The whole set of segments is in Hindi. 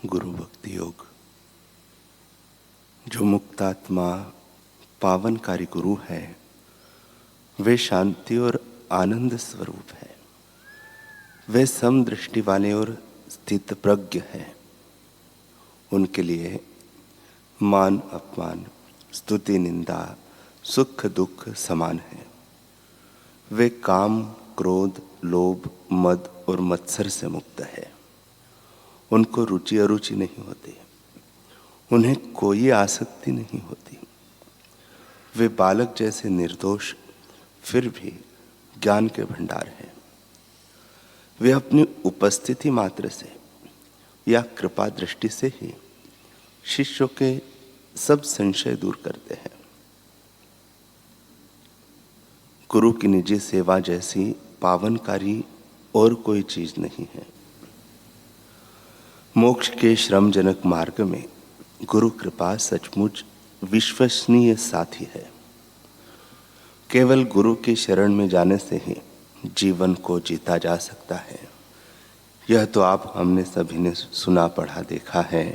गुरु भक्ति योग। जो मुक्तात्मा पावनकारी गुरु है वे शांति और आनंद स्वरूप है। वे समदृष्टि वाले और स्थित प्रज्ञ है। उनके लिए मान अपमान, स्तुति निंदा, सुख दुख समान है। वे काम, क्रोध, लोभ, मद और मत्सर से मुक्त है। उनको रुचि अरुचि नहीं होती। उन्हें कोई आसक्ति नहीं होती। वे बालक जैसे निर्दोष फिर भी ज्ञान के भंडार हैं। वे अपनी उपस्थिति मात्र से या कृपा दृष्टि से ही शिष्यों के सब संशय दूर करते हैं। गुरु की निजी सेवा जैसी पावनकारी और कोई चीज नहीं है। मोक्ष के श्रमजनक मार्ग में गुरु कृपा सचमुच विश्वसनीय साथी है। केवल गुरु की शरण में जाने से ही जीवन को जीता जा सकता है। यह तो आप हमने सभी ने सुना पढ़ा देखा है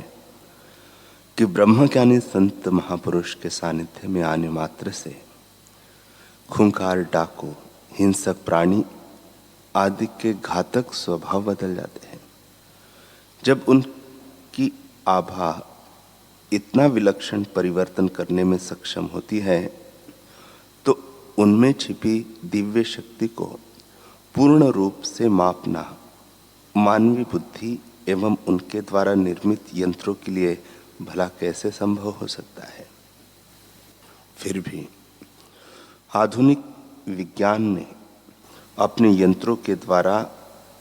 कि ब्रह्मज्ञानी संत महापुरुष के सानिध्य में आने मात्र से खूंखार, डाकू, हिंसक प्राणी आदि के घातक स्वभाव बदल जाते हैं। जब उनकी आभा इतना विलक्षण परिवर्तन करने में सक्षम होती है तो उनमें छिपी दिव्य शक्ति को पूर्ण रूप से मापना मानवीय बुद्धि एवं उनके द्वारा निर्मित यंत्रों के लिए भला कैसे संभव हो सकता है। फिर भी आधुनिक विज्ञान ने अपने यंत्रों के द्वारा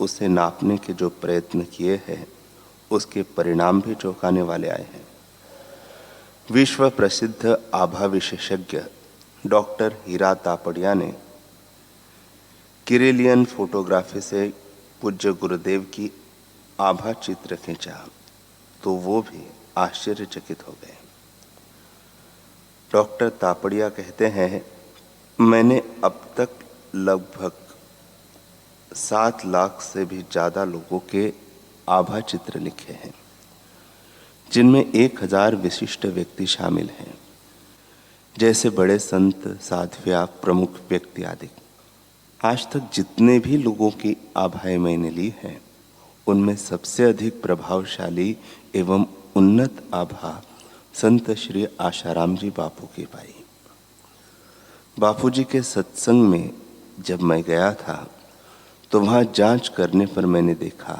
उसे नापने के जो प्रयत्न किए हैं उसके परिणाम भी चौंकाने वाले आए हैं। विश्व प्रसिद्ध आभा विशेषज्ञ डॉक्टर हीरा तापड़िया ने किरेलियन फोटोग्राफी से पूज्य गुरुदेव की आभा चित्र खींचा तो वो भी आश्चर्यचकित हो गए। डॉक्टर तापड़िया कहते हैं, मैंने अब तक लगभग 7 लाख से भी ज्यादा लोगों के आभा चित्र लिखे हैं जिनमें 1000 विशिष्ट व्यक्ति शामिल हैं, जैसे बड़े संत, साध्विया, प्रमुख व्यक्ति आदि। आज तक जितने भी लोगों की आभाएं मैंने ली हैं उनमें सबसे अधिक प्रभावशाली एवं उन्नत आभा संत श्री आशाराम जी बापू की पाई। बापू जी के सत्संग में जब मैं गया था तो वहां जांच करने पर मैंने देखा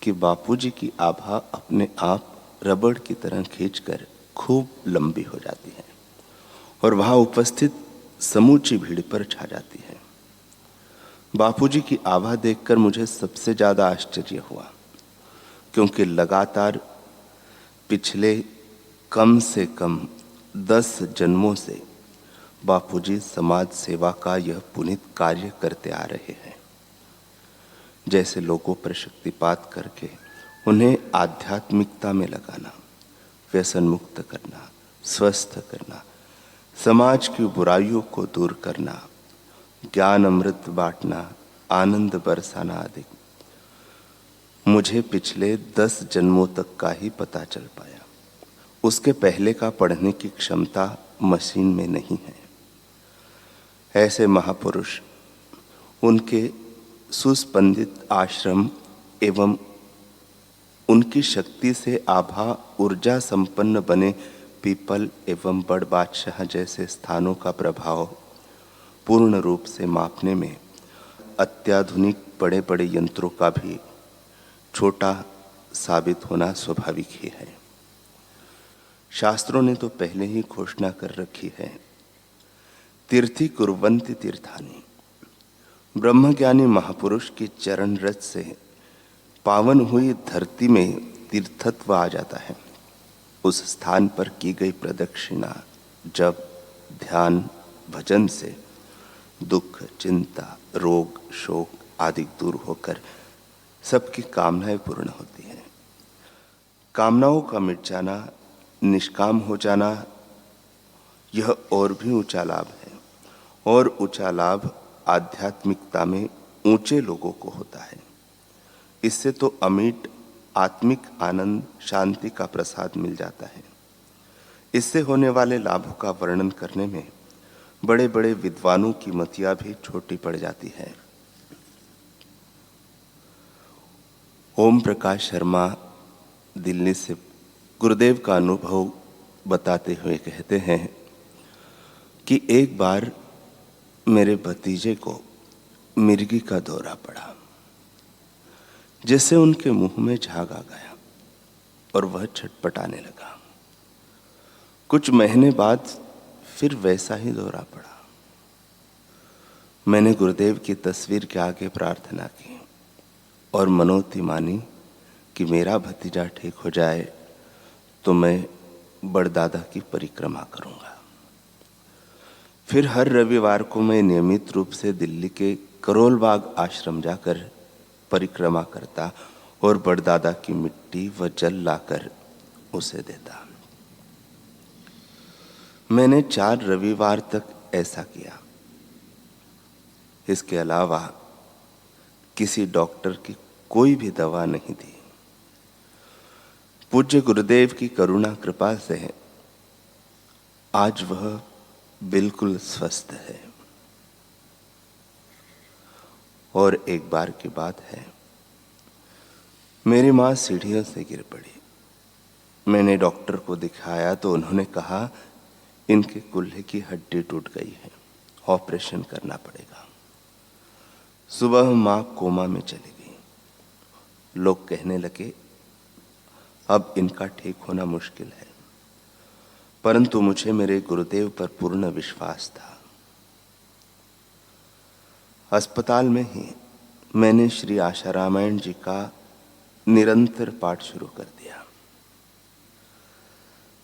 कि बापूजी की आभा अपने आप रबड़ की तरह खींचकर खूब लंबी हो जाती है और वहां उपस्थित समूची भीड़ पर छा जाती है। बापूजी की आभा देखकर मुझे सबसे ज्यादा आश्चर्य हुआ, क्योंकि लगातार पिछले कम से कम 10 जन्मों से बापूजी समाज सेवा का यह पुनीत कार्य करते आ रहे हैं। जैसे लोगों पर शक्तिपात करके उन्हें आध्यात्मिकता में लगाना, व्यसन मुक्त करना, स्वस्थ करना, समाज की बुराइयों को दूर करना, ज्ञान अमृत बांटना, आनंद बरसाना आदि मुझे पिछले 10 जन्मों तक का ही पता चल पाया। उसके पहले का पढ़ने की क्षमता मशीन में नहीं है। ऐसे महापुरुष, उनके सुस्पंदित आश्रम एवं उनकी शक्ति से आभा ऊर्जा संपन्न बने पीपल एवं बड़ बादशाह जैसे स्थानों का प्रभाव पूर्ण रूप से मापने में अत्याधुनिक बड़े बड़े यंत्रों का भी छोटा साबित होना स्वाभाविक ही है। शास्त्रों ने तो पहले ही घोषणा कर रखी है, तीर्थी कुर्वन्ति तीर्थानि। ब्रह्मज्ञानी महापुरुष की चरण रज से पावन हुई धरती में तीर्थत्व आ जाता है। उस स्थान पर की गई प्रदक्षिणा, जप, ध्यान, भजन से दुख, चिंता, रोग, शोक आदि दूर होकर सबकी कामनाएं पूर्ण होती हैं। कामनाओं का मिट जाना, निष्काम हो जाना, यह और भी ऊंचा लाभ है। और ऊंचा लाभ आध्यात्मिकता में ऊंचे लोगों को होता है। इससे तो अमीट आत्मिक आनंद, शांति का प्रसाद मिल जाता है। इससे होने वाले लाभों का वर्णन करने में बड़े बड़े विद्वानों की मतियां भी छोटी पड़ जाती है। ओम प्रकाश शर्मा दिल्ली से गुरुदेव का अनुभव बताते हुए कहते हैं कि एक बार मेरे भतीजे को मिर्गी का दौरा पड़ा, जिससे उनके मुंह में झाग आ गया और वह छटपटाने लगा। कुछ महीने बाद फिर वैसा ही दौरा पड़ा। मैंने गुरुदेव की तस्वीर के आगे प्रार्थना की और मनोती मानी कि मेरा भतीजा ठीक हो जाए तो मैं बड़दादा की परिक्रमा करूंगा। फिर हर रविवार को मैं नियमित रूप से दिल्ली के करोल बाग आश्रम जाकर परिक्रमा करता और बड़दादा की मिट्टी व जल लाकर उसे देता। मैंने 4 रविवार तक ऐसा किया। इसके अलावा किसी डॉक्टर की कोई भी दवा नहीं दी। पूज्य गुरुदेव की करुणा कृपा से आज वह बिल्कुल स्वस्थ है। और एक बार की बात है, मेरी मां सीढ़ियों से गिर पड़ी। मैंने डॉक्टर को दिखाया तो उन्होंने कहा इनके कूल्हे की हड्डी टूट गई है, ऑपरेशन करना पड़ेगा। सुबह मां कोमा में चली गई। लोग कहने लगे अब इनका ठीक होना मुश्किल है, परंतु मुझे मेरे गुरुदेव पर पूर्ण विश्वास था। अस्पताल में ही मैंने श्री आशा रामायण जी का निरंतर पाठ शुरू कर दिया।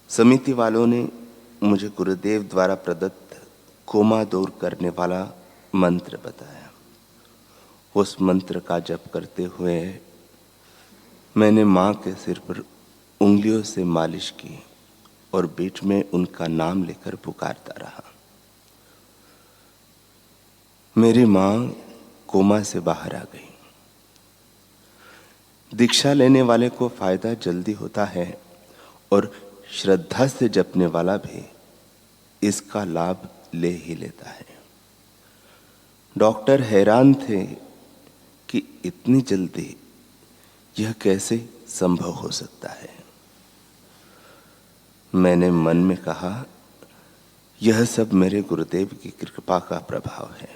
समिति वालों ने मुझे गुरुदेव द्वारा प्रदत्त कोमा दूर करने वाला मंत्र बताया। उस मंत्र का जप करते हुए मैंने मां के सिर पर उंगलियों से मालिश की और बीच में उनका नाम लेकर पुकारता रहा। मेरी मां कोमा से बाहर आ गई। दीक्षा लेने वाले को फायदा जल्दी होता है और श्रद्धा से जपने वाला भी इसका लाभ ले ही लेता है। डॉक्टर हैरान थे कि इतनी जल्दी यह कैसे संभव हो सकता है। मैंने मन में कहा यह सब मेरे गुरुदेव की कृपा का प्रभाव है।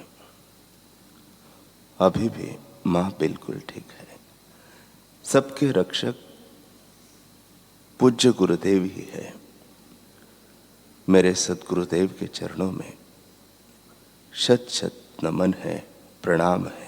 अभी भी मां बिल्कुल ठीक है। सबके रक्षक पूज्य गुरुदेव ही है। मेरे सद्गुरुदेव के चरणों में शत शत नमन है, प्रणाम है।